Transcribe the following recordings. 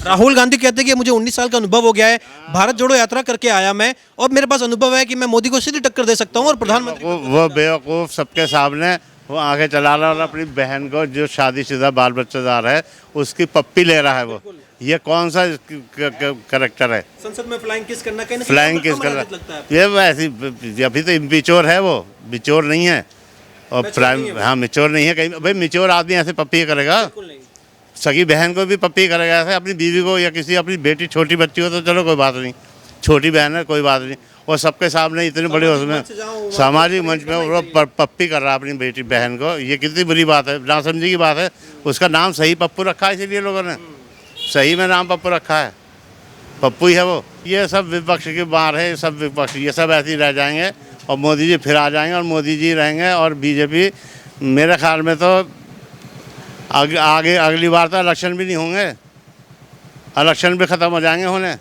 राहुल गांधी कहते हैं कि मुझे 19 साल का अनुभव हो गया है, भारत जोड़ो यात्रा करके आया मैं, और मेरे पास अनुभव है कि मैं मोदी को सीधी टक्कर दे सकता हूँ और प्रधानमंत्री वो बेवकूफ़ सबके सामने वो आगे चला रहा है और अपनी बहन को जो शादीशुदा बाल बच्चेदार है उसकी पप्पी ले रहा है। वो ये कौन सा करेक्टर है? संसद में फ्लाइंग किस करना, कहीं फ्लाइंग किस कर रहा है? ये वैसी अभी तो इम्पिच्योर है, वो मिच्योर नहीं है। और प्राइम हाँ मिच्योर नहीं है कहीं। भाई मिच्योर आदमी ऐसे पप्पी करेगा? सगी बहन को भी पप्पी करेगा ऐसे? अपनी बीवी को या किसी अपनी बेटी छोटी बच्ची हो तो चलो कोई बात नहीं, छोटी बहन है कोई बात नहीं, और सबके सामने इतने बड़े उसमें सामाजिक मंच में वो पप्पी कर रहा है अपनी बेटी बहन को। ये कितनी बुरी बात है, नासमझी की बात है। उसका नाम सही पप्पू रखा है, इसीलिए लोगों ने सही में नाम पप्पू रखा है, पप्पू ही है वो। ये सब विपक्ष की मार है, सब विपक्ष ये सब ऐसे ही रह जाएंगे और मोदी जी फिर आ जाएंगे और मोदी जी रहेंगे। और बीजेपी मेरे ख्याल में तो आगे अगली बार तो इलेक्शन भी नहीं होंगे, इलेक्शन भी ख़त्म हो जाएंगे होने।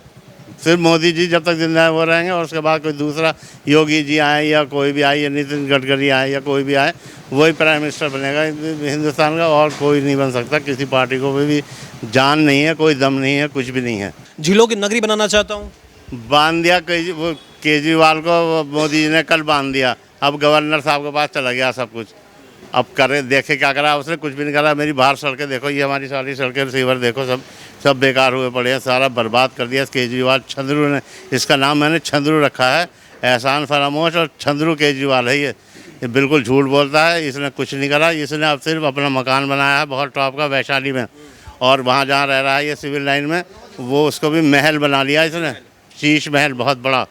फिर मोदी जी जब तक जिंदा है वो रहेंगे, और उसके बाद कोई दूसरा योगी जी आए या कोई भी आए या नितिन गडकरी आए या कोई भी आए, वही प्राइम मिनिस्टर बनेगा हिंदुस्तान का, और कोई नहीं बन सकता। किसी पार्टी को भी जान नहीं है, कोई दम नहीं है, कुछ भी नहीं है। झीलों की नगरी बनाना चाहता हूँ। बांध दिया वो केजरीवाल को मोदी जी ने कल बांध दिया। अब गवर्नर साहब के पास चला गया सब कुछ। अब करे देखे क्या करा उसने, कुछ भी नहीं करा। मेरी बाहर सड़कें देखो, ये हमारी सारी सड़कें रिसीवर देखो, सब बेकार हुए पड़े हैं, सारा बर्बाद कर दिया केजरीवाल चंद्रू ने। इसका नाम मैंने चंद्रू रखा है, एहसान फरामोश और चंद्रू केजरीवाल है ये बिल्कुल झूठ बोलता है। इसने कुछ नहीं करा, इसने अब सिर्फ अपना मकान बनाया है बहुत टॉप का वैशाली में, और वहाँ जहाँ रह रहा है ये सिविल लाइन में, वो उसको भी महल बना लिया इसने, शीश महल बहुत बड़ा।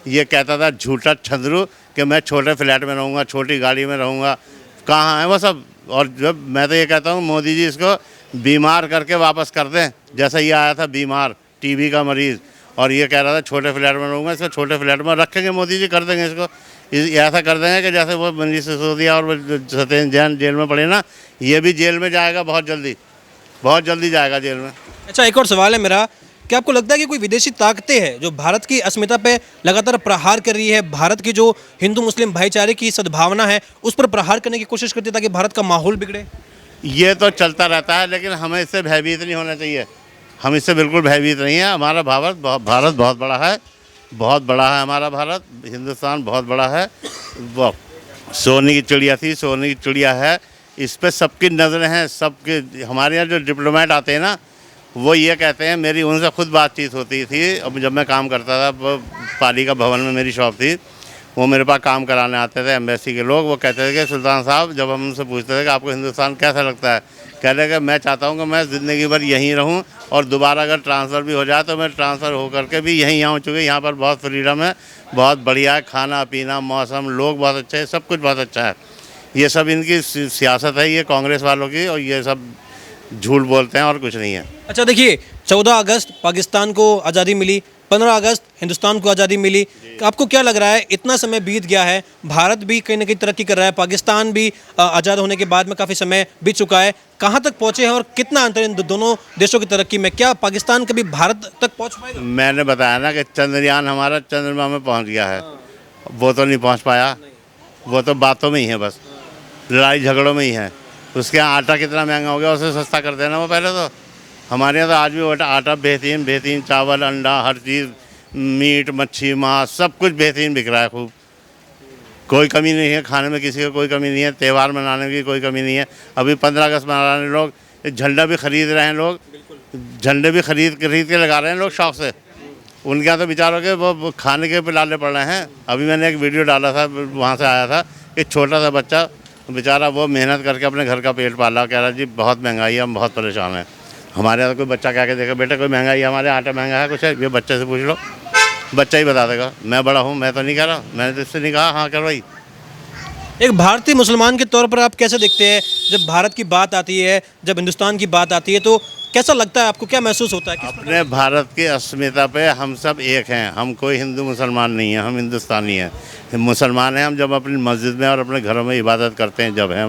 ये कहता था झूठा चंद्रू कि मैं छोटे फ्लैट में रहूँगा, छोटी गाड़ी में रहूँगा। कहाँ है वो सब? और जब मैं तो ये कहता हूँ मोदी जी इसको बीमार करके वापस कर दें, जैसा ये आया था बीमार टीबी का मरीज़, और ये कह रहा था छोटे फ्लैट में रहूँगा। इसको छोटे फ्लैट में रखेंगे मोदी जी, कर देंगे इसको ऐसा कर देंगे कि जैसे वो मनीष सिसोदिया और सत्येंद्र जैन जेल में पड़े ना, ये भी जेल में जाएगा बहुत जल्दी जाएगा जेल में। अच्छा, एक और सवाल है मेरा, क्या आपको लगता है कि कोई विदेशी ताकतें हैं जो भारत की अस्मिता पे लगातार प्रहार कर रही है, भारत की जो हिंदू मुस्लिम भाईचारे की सद्भावना है उस पर प्रहार करने की कोशिश करती है ताकि भारत का माहौल बिगड़े? ये तो चलता रहता है, लेकिन हमें इससे भयभीत नहीं होना चाहिए। हम इससे बिल्कुल भयभीत नहीं है। हमारा भारत बहुत बड़ा है, बहुत बड़ा है हमारा भारत। हिंदुस्तान बहुत बड़ा है। वो सोने की चिड़िया थी, सोने की चिड़िया है। इस पर सबकी नज़रें हैं, सबके। हमारे यहाँ जो डिप्लोमेट आते हैं ना, वो ये कहते हैं, मेरी उनसे खुद बातचीत होती थी। अब जब मैं काम करता था पालिका भवन में, मेरी शॉप थी, वो मेरे पास काम कराने आते थे एम्बेसी के लोग। वो कहते थे कि सुल्तान साहब, जब हम उनसे पूछते थे कि आपको हिंदुस्तान कैसा लगता है, कह रहे कि मैं चाहता हूँ कि मैं ज़िंदगी भर यहीं रहूँ, और दोबारा अगर ट्रांसफ़र भी हो जाए तो मैं ट्रांसफ़र हो करके भी यहीं आऊँ, चूँकि यहाँ पर बहुत फ्रीडम है, बहुत बढ़िया है, खाना पीना, मौसम, लोग बहुत अच्छे हैं, सब कुछ बहुत अच्छा है। ये सब इनकी सियासत है, ये कांग्रेस वालों की, और ये सब झूठ बोलते हैं और कुछ नहीं है। अच्छा देखिए, 14 अगस्त पाकिस्तान को आज़ादी मिली, 15 अगस्त हिंदुस्तान को आज़ादी मिली। आपको क्या लग रहा है, इतना समय बीत गया है, भारत भी कहीं ना कहीं तरक्की कर रहा है, पाकिस्तान भी आज़ाद होने के बाद में काफ़ी समय बीत चुका है, कहाँ तक पहुँचे हैं और कितना अंतर इन दोनों देशों की तरक्की में? क्या पाकिस्तान कभी भारत तक पहुँच पाएगा? मैंने बताया ना कि चंद्रयान हमारा चंद्रमा में पहुँच गया है, वो तो नहीं पहुँच पाया, वो तो बातों में ही है, बस लड़ाई झगड़ों में ही है। उसके यहाँ आटा कितना महंगा हो गया, उसे सस्ता कर देना वो पहले तो। हमारे यहाँ तो आज भी आटा बेहतरीन, चावल, अंडा, हर चीज़, मीट, मच्छी, मांस, सब कुछ बेहतरीन बिक रहा है खूब। कोई कमी नहीं है खाने में, किसी को कोई कमी नहीं है, त्यौहार मनाने की कोई कमी नहीं है। अभी 15 अगस्त मना रहे लोग, झंडा भी खरीद रहे हैं लोग, झंडे भी खरीद के लगा रहे हैं लोग शौक से। उनके यहाँ तो बेचारों के वो खाने के पिलाने पड़ रहे हैं। अभी मैंने एक वीडियो डाला था, वहाँ से आया था, एक छोटा सा बच्चा बेचारा, वो मेहनत करके अपने घर का पेट पाला, कह रहा जी बहुत महंगाई है, हम बहुत परेशान हैं। हमारे यहाँ कोई बच्चा कह के देखा, बेटा कोई महंगाई, हमारे आटा महंगा है कुछ है? ये बच्चे से पूछ लो, बच्चा ही बता देगा। मैं बड़ा हूँ, मैं तो नहीं कह रहा, मैंने तो इससे नहीं कहा हाँ कर भाई। एक भारतीय मुसलमान के तौर पर आप कैसे देखते हैं, जब भारत की बात आती है, जब हिंदुस्तान की बात आती है, तो कैसा लगता है आपको, क्या महसूस होता है? अपने भारत की अस्मिता पे हम सब एक हैं। हम कोई हिंदू मुसलमान नहीं है, हम हिंदुस्तानी हैं, मुसलमान हैं। हम जब अपनी मस्जिद में और अपने घरों में इबादत करते हैं, जब हैं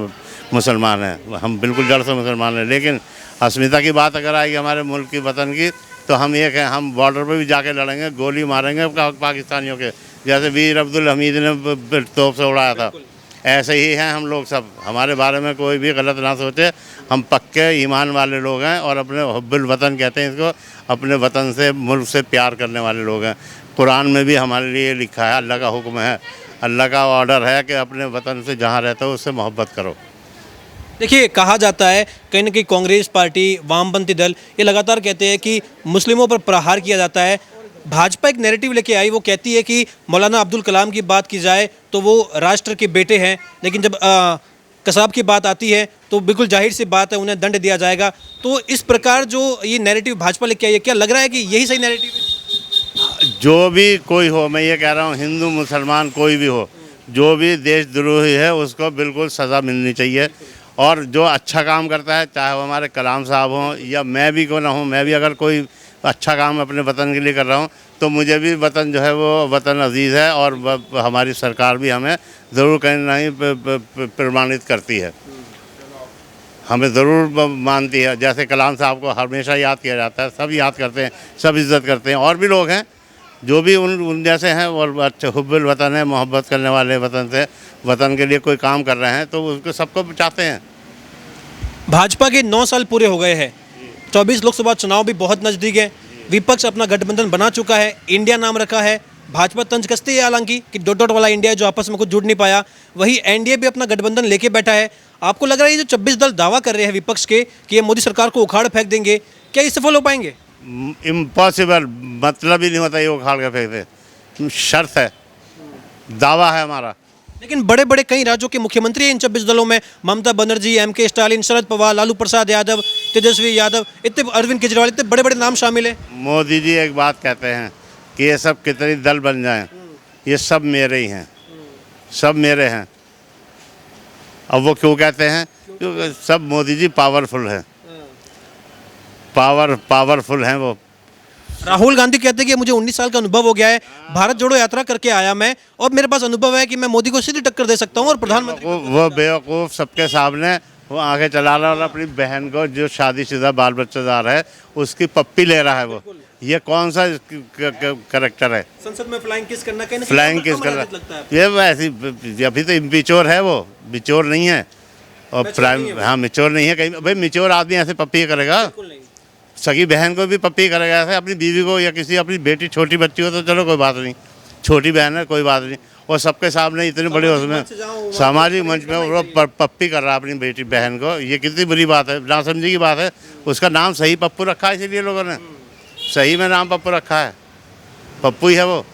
मुसलमान हैं, हम बिल्कुल जड़ से मुसलमान हैं। लेकिन अस्मिता की बात अगर आएगी हमारे मुल्क की, वतन की, तो हम एक हैं। हम बॉर्डर पर भी जाके लड़ेंगे, गोली मारेंगे पाकिस्तानियों के, जैसे वीर अब्दुल हमीद ने तोप से उड़ाया था। ऐसे ही हैं हम लोग सब, हमारे बारे में कोई भी गलत ना सोचे। हम पक्के ईमान वाले लोग हैं और अपने हुब्बुल वतन कहते हैं इसको, अपने वतन से मुल्क से प्यार करने वाले लोग हैं। कुरान में भी हमारे लिए लिखा है, अल्लाह का हुक्म है, अल्लाह का ऑर्डर है कि अपने वतन से जहाँ रहते हो उससे मोहब्बत करो। देखिए, कहा जाता है कहीं ना कहीं कांग्रेस पार्टी, वामपंथी दल ये लगातार कहते हैं कि मुस्लिमों पर प्रहार किया जाता है। भाजपा एक नैरेटिव लेके आई, वो कहती है कि मौलाना अब्दुल कलाम की बात की जाए तो वो राष्ट्र के बेटे हैं, लेकिन जब कसाब की बात आती है तो बिल्कुल जाहिर सी बात है उन्हें दंड दिया जाएगा। तो इस प्रकार जो ये नैरेटिव भाजपा लेके आई है, क्या लग रहा है कि यही सही नैरेटिव है? जो भी कोई हो, मैं ये कह रहा हूँ, हिंदू मुसलमान कोई भी हो, जो भी देशद्रोही है उसको बिल्कुल सज़ा मिलनी चाहिए। और जो अच्छा काम करता है, चाहे वो हमारे कलाम साहब हों या मैं भी क्यों ना हूँ, मैं भी अगर कोई अच्छा काम अपने वतन के लिए कर रहा हूँ तो मुझे भी वतन जो है वो वतन अजीज़ है और हमारी सरकार भी हमें ज़रूर कहीं ना कहीं प्रमाणित करती है, हमें ज़रूर मानती है। जैसे कलाम साहब को हमेशा याद किया जाता है, सब याद करते हैं, सब इज़्ज़त करते हैं। और भी लोग हैं जो भी उन जैसे हैं और अच्छे हुब्बुल वतन है, मोहब्बत करने वाले वतन से, वतन के लिए कोई काम कर रहे हैं तो उसको सबको चाहते हैं। भाजपा के 9 साल पूरे हो गए हैं, 24 लोकसभा चुनाव भी बहुत नज़दीक है, विपक्ष अपना गठबंधन बना चुका है, इंडिया नाम रखा है। भाजपा तंज कसती है हालांकि कि डॉट डॉट वाला इंडिया जो आपस में कुछ जुड़ नहीं पाया, वही एनडीए भी अपना गठबंधन लेके बैठा है। आपको लग रहा है ये जो 26 दल दावा कर रहे हैं विपक्ष के कि ये मोदी सरकार को उखाड़ फेंक देंगे, क्या ये सफल हो पाएंगे? इम्पॉसिबल, मतलब ही नहीं होता ये उखाड़ के फेंक दे, शर्त है, दावा है हमारा। लेकिन बड़े बड़े कई राज्यों के मुख्यमंत्री हैं इन 26 दलों में, ममता बनर्जी, एमके स्टालिन, शरद पवार, लालू प्रसाद यादव, तेजस्वी यादव, इतने अरविंद केजरीवाल, इतने बड़े बड़े नाम शामिल हैं। मोदी जी एक बात कहते हैं कि ये सब कितनी दल बन जाएं, ये सब मेरे ही हैं, सब मेरे हैं। अब वो क्यों कहते हैं? क्योंकि सब मोदी जी पावरफुल हैं, पावरफुल हैं वो। राहुल गांधी कहते हैं कि मुझे 19 साल का अनुभव हो गया है, भारत जोड़ो यात्रा करके आया मैं और मेरे पास अनुभव है कि मैं मोदी को सीधी टक्कर दे सकता हूं और प्रधानमंत्री वो बेवकूफ़ सबके सामने वो आगे चला रहा है और अपनी बहन को जो शादीशुदा बाल बच्चेदार है उसकी पप्पी ले रहा है। वो ये कौन सा करेक्टर है? संसद में फ्लाइंग किस करना, कहीं फ्लाइंग किस कर रहा है? ये ऐसी, अभी तो इम्पिच्योर है, वो मिच्योर नहीं है। और प्राइम, हाँ मिच्योर नहीं है कहीं। भाई मिच्योर आदमी ऐसे पप्पी करेगा? सगी बहन को भी पप्पी करेगा ऐसे, अपनी बीवी को या किसी अपनी बेटी छोटी बच्ची हो तो चलो कोई बात नहीं, छोटी बहन है कोई बात नहीं, और सबके सामने इतने बड़े उसमें सामाजिक मंच में वो पप्पी कर रहा है अपनी बेटी बहन को, ये कितनी बुरी बात है, नासमझी की बात है। उसका नाम सही पप्पू रखा है, इसीलिए लोगों ने सही में नाम पप्पू रखा है, पप्पू ही है वो।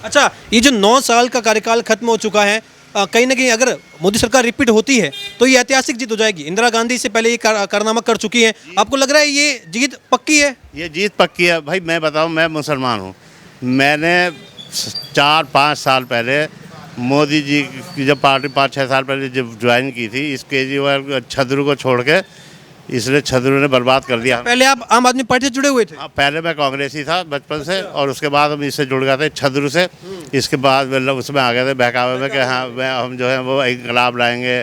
अच्छा, ये जो 9 साल का कार्यकाल खत्म हो चुका है, कहीं ना कहीं अगर मोदी सरकार रिपीट होती है तो ये ऐतिहासिक जीत हो जाएगी। इंदिरा गांधी से पहले ये कारनामा कर चुकी है, आपको लग रहा है ये जीत पक्की है? ये जीत पक्की है। भाई मैं बताऊं, मैं मुसलमान हूं, मैंने 4-5 साल पहले मोदी जी की जब पार्टी 5-6 साल पहले जब ज्वाइन की थी, इस केजरीवाल छद्रू को छोड़ के इसलिए छद्रू ने बर्बाद कर दिया। पहले आप आम आदमी पार्टी से जुड़े हुए थे? हाँ, पहले मैं कांग्रेसी था बचपन से और उसके बाद हम इससे जुड़ गए थे छद्रू से। इसके बाद मतलब उसमें आ गए थे बहकावे में कि हाँ हम जो है वो इनकलाब लाएंगे,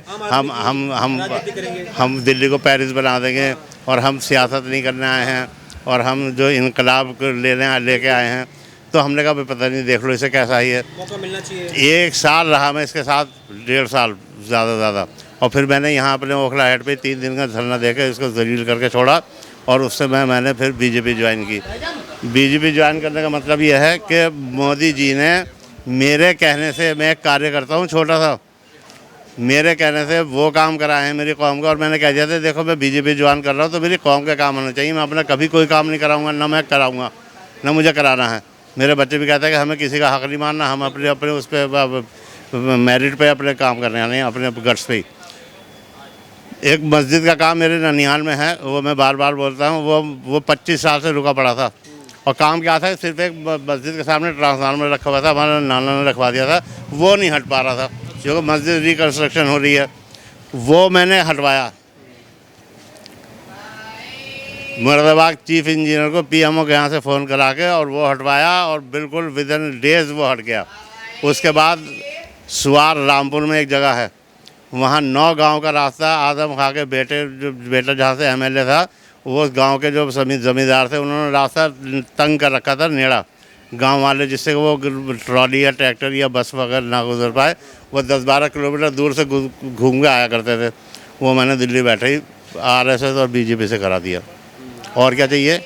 हम दिल्ली को पेरिस बना देंगे और हम सियासत नहीं करने आए हैं और हम जो इनकलाब लेके आए हैं। तो हमने कहा भाई पता नहीं, देख लो इसे कैसा ही है, मौका मिलना चाहिए। 1 साल रहा मैं इसके साथ, 1.5 साल ज़्यादा, और फिर मैंने यहाँ अपने ओखला हेड पे 3 दिन का धरना देकर इसको जलील करके छोड़ा और उससे मैंने फिर बीजेपी ज्वाइन की। बीजेपी ज्वाइन करने का मतलब यह है कि मोदी जी ने मेरे कहने से, मैं एक कार्य करता हूँ छोटा सा, मेरे कहने से वो काम कराए हैं मेरी कौम का, और मैंने कह दिया था देखो मैं बीजेपी ज्वाइन कर रहा हूँ तो मेरी कौम के काम होना चाहिए, मैं अपना कभी कोई काम नहीं कराऊँगा, ना मैं कराऊँगा ना मुझे कराना है। मेरे बच्चे भी कहते हैं कि हमें किसी का हक नहीं मानना, हम अपने उस पर मेरिट पे अपने काम करने आने, अपने गट्स पे ही। एक मस्जिद का काम मेरे ननिहाल में है, वो मैं बार बार बोलता हूँ, वो 25 साल से रुका पड़ा था। और काम क्या था, सिर्फ एक मस्जिद के सामने ट्रांसफार्मर रखा हुआ था, हमारा नाना ने रखवा दिया था, वो नहीं हट पा रहा था, क्योंकि मस्जिद रिकन्स्ट्रक्शन हो रही है, वो मैंने हटवाया। मुरादाबाद चीफ इंजीनियर को पीएमओ के यहाँ से फ़ोन करा के और वो हटवाया और बिल्कुल विदिन डेज वो हट गया। उसके बाद सुवार रामपुर में एक जगह है, वहाँ 9 गांव का रास्ता आदम खां के बेटा जहाँ से एमएलए था, वो गांव के जो ज़मींदार थे उन्होंने रास्ता तंग कर रखा था, नेड़ा गांव वाले, जिससे वो ट्रॉली या ट्रैक्टर या बस वगैरह ना गुजर पाए, वो 10-12 किलोमीटर दूर से घूम के आया करते थे। वो मैंने दिल्ली बैठे ही RSS और BJP से करा दिया। और क्या चाहिए?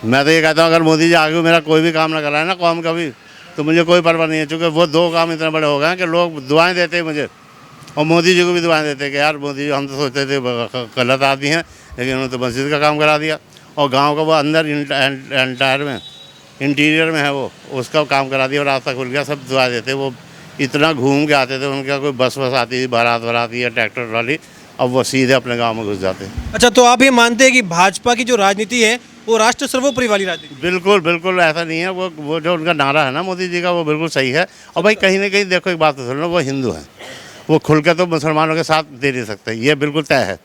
मैं तो ये कहता हूँ अगर मोदी जी आगे मेरा कोई भी काम ना कराए ना कौम का भी, तो मुझे कोई परवाह नहीं है, क्योंकि वो 2 काम इतने बड़े हो गए हैं कि लोग दुआएं देते हैं मुझे, और मोदी जी को भी दुआएं देते हैं कि यार मोदी जी हम तो सोचते थे गलत आदमी हैं, लेकिन उन्होंने तो मस्जिद का काम करा दिया। और गांव का वो अंदर एंटायर में इंटीरियर में है, वो उसका काम करा दिया और रास्ता खुल गया। सब दुआ देते। वो इतना घूम के आते थे, उनका कोई बस आती थी, बारात आती है, ट्रैक्टर ट्रॉली, अब वो सीधे अपने गांव में घुस जाते हैं। अच्छा, तो आप ये मानते हैं कि भाजपा की जो राजनीति है वो राष्ट्र सर्वोपरि वाली राजनीति? बिल्कुल बिल्कुल ऐसा नहीं है। वो जो उनका नारा है ना मोदी जी का, वो बिल्कुल सही है। और भाई कहीं ना कहीं देखो, एक बात तो सुन लो, वो हिंदू हैं, वो खुल के तो मुसलमानों के साथ दे नहीं सकते, ये बिल्कुल तय है।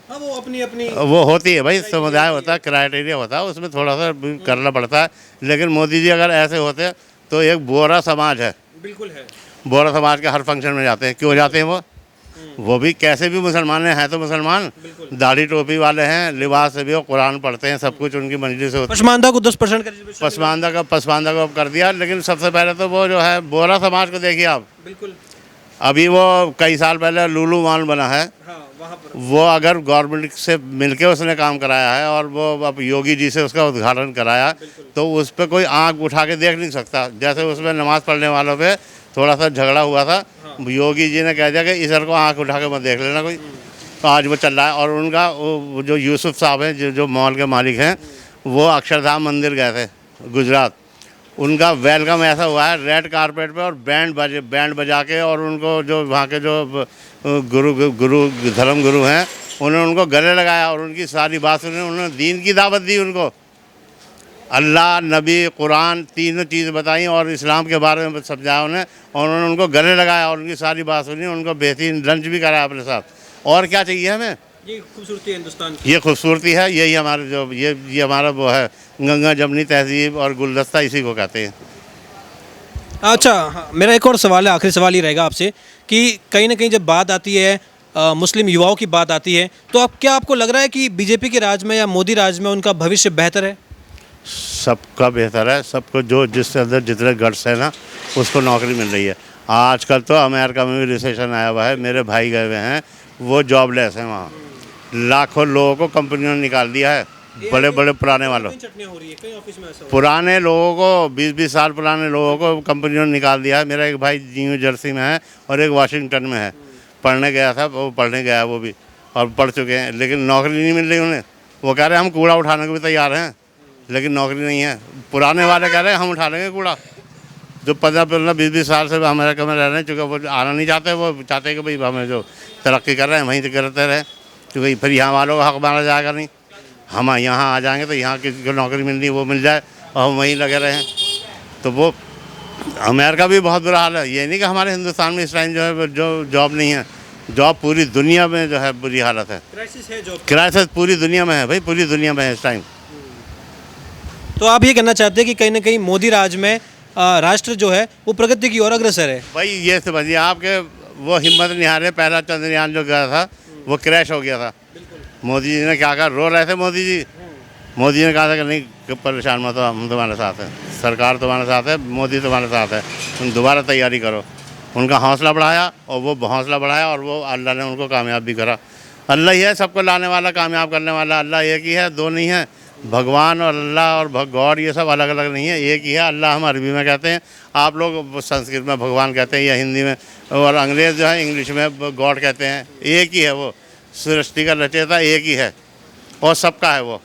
हाँ, वो अपनी अपनी वो होती है भाई, समुदाय होता है, क्राइटेरिया होता है, उसमें थोड़ा सा करना पड़ता है। लेकिन मोदी जी अगर ऐसे होते तो एक बोरा समाज है, बिल्कुल है, बोरा समाज के हर फंक्शन में जाते हैं। क्यों जाते हैं? वो भी कैसे भी मुसलमान हैं तो मुसलमान, दाढ़ी टोपी वाले हैं, लिबास से भी वो कुरान पढ़ते हैं, सब कुछ उनकी मर्जी से होता है। पसमानदा को 10% का रिजर्वेशन पसमानदा को अब कर दिया। लेकिन सबसे पहले तो वो जो है बोरा समाज को देखिए आप। बिल्कुल। अभी वो कई साल पहले लुलु मॉल बना है, हाँ, वहाँ पर वो अगर गवर्नमेंट से मिलके उसने काम कराया है और वो अब योगी जी से उसका उद्घाटन कराया, तो उस पर कोई आंख उठा के देख नहीं सकता। जैसे उसमें नमाज़ पढ़ने वालों पे थोड़ा सा झगड़ा हुआ था, योगी जी ने कह दिया कि इधर को आंख उठा के मत देख लेना कोई। तो आज वो चल रहा है। और उनका वो जो यूसुफ साहब हैं, जो मॉल के मालिक हैं, वो अक्षरधाम मंदिर गए थे गुजरात। उनका वेलकम ऐसा हुआ है रेड कारपेट पे, और बैंड बजा के, और उनको जो वहाँ के जो धर्म गुरु हैं, उन्होंने उनको गले लगाया और उनकी सारी बात सुनी। उन्होंने दीन की दावत दी उनको, अल्लाह, नबी, कुरान, तीनों चीज़ बताई और इस्लाम के बारे में समझाया उन्हें, और उन्होंने उनको गले लगाया और उनकी सारी बात सुनी। उनको बेहतरीन लंच भी कराया अपने साथ। और क्या चाहिए हमें? ये खूबसूरती है हिंदुस्तान की। ये खूबसूरती है, यही हमारे जो ये हमारा वो है गंगा जमनी तहजीब और गुलदस्ता, इसी को कहते हैं। अच्छा, हाँ, मेरा एक और सवाल है, आखिरी सवाल ही रहेगा आपसे कि कहीं ना कहीं जब बात आती है मुस्लिम युवाओं की बात आती है, तो क्या आपको लग रहा है कि बीजेपी के राज में या मोदी राज में उनका भविष्य बेहतर है? सबका बेहतर है। सबको जो जिसके अंदर जितने गट्स है ना, उसको नौकरी मिल रही है। आजकल तो अमेरिका में भी रिसेशन आया हुआ है, मेरे भाई गए हुए हैं, वो जॉबलेस हैं वहाँ। लाखों लोगों को कंपनियों ने निकाल दिया है, बड़े बड़े पुराने वालों, पुराने लोगों को, 20-20 साल पुराने लोगों को कंपनियों ने निकाल दिया है। मेरा एक भाई न्यू जर्सी में है और एक वाशिंगटन में है, पढ़ने गया था, वो पढ़ने गया वो भी, और पढ़ चुके हैं, लेकिन नौकरी नहीं मिल रही उन्हें। वो कह रहे हैं हम कूड़ा उठाने को भी तैयार हैं, लेकिन नौकरी नहीं है। पुराने वाले कह रहे हैं हम उठा लेंगे कूड़ा, जो 15-15, 20-20 साल से अमेरिका में रह रहे हैं, चूँकि वो आना नहीं चाहते। वो चाहते हैं कि भाई हमें जो तरक्की कर रहे हैं वहीं से करते रहें, क्योंकि फिर यहाँ वालों का हक माना जाएगा नहीं। हम यहाँ आ जाएंगे तो यहाँ किसी को नौकरी मिलनी वो मिल जाए और हम वहीं लगे रहें। तो वो अमेरिका भी बहुत बुरा हाल है। ये नहीं कि हमारे हिंदुस्तान में इस टाइम जो है जो जॉब नहीं है, जॉब पूरी दुनिया में जो है बुरी हालत है। क्राइसिस है, जॉब क्राइसिस पूरी दुनिया में है भाई, पूरी दुनिया में है इस टाइम। तो आप ये कहना चाहते हैं कि कहीं ना कहीं मोदी राज में राष्ट्र जो है वो प्रगति की ओर अग्रसर है? भाई ये समझिए आपके, वो हिम्मत नहीं हारे। पहला चंद्रयान जो गया था वो क्रैश हो गया था। मोदी जी ने क्या कहा, रो रहे थे मोदी जी। मोदी जी ने कहा था कि नहीं परेशान मत हो, हम तुम्हारे साथ हैं, सरकार तुम्हारे साथ है, मोदी तुम्हारे साथ है, तुम दोबारा तैयारी करो। उनका हौसला बढ़ाया और वो हौसला बढ़ाया और वो अल्लाह ने उनको कामयाब भी करा। अल्लाह ही है सबको लाने वाला, कामयाब करने वाला। अल्लाह एक ही है, दो नहीं है। भगवान और अल्लाह और गॉड ये सब अलग अलग नहीं है, एक ही है। अल्लाह हम अरबी में कहते हैं, आप लोग संस्कृत में भगवान कहते हैं या हिंदी में, और अंग्रेज़ जो है इंग्लिश में गॉड कहते हैं। एक ही है, वो सृष्टि का रचयिता एक ही है और सबका है वो।